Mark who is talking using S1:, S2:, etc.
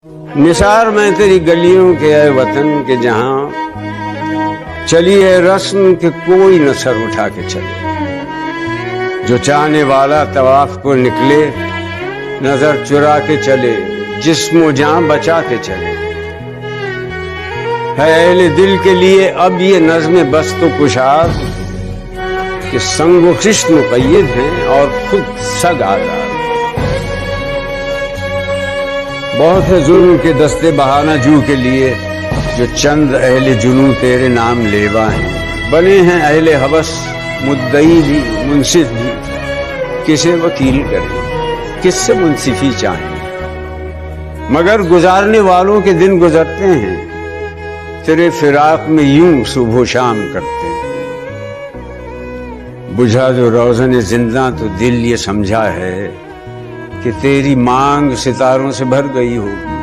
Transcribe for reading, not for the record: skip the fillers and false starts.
S1: نثار میں تیری گلیوں کے اے وطن کے جہاں چلی ہے رسم کہ کوئی نہ سر اٹھا کے چلے، جو چاہنے والا طواف کو نکلے نظر چرا کے چلے، جسم و جان بچا کے چلے۔ ہے اہل دل کے لیے اب یہ نظم بست و کشاد کہ سنگ و خشت مقید ہیں اور خود سگ آزاد۔ بہت ہے ظلم کے دستے بہانہ جو کے لیے، جو چند اہل جنوں تیرے نام لیوا ہیں۔ بنے ہیں اہل ہوس مدعی بھی منصف بھی، کسے وکیل کریں کس سے منصفی چاہیں، مگر گزارنے والوں کے دن گزرتے ہیں، تیرے فراق میں یوں صبح و شام کرتے ہیں۔ بجھا جو روزن زندہ تو دل یہ سمجھا ہے کہ تیری مانگ ستاروں سے بھر گئی ہوگی،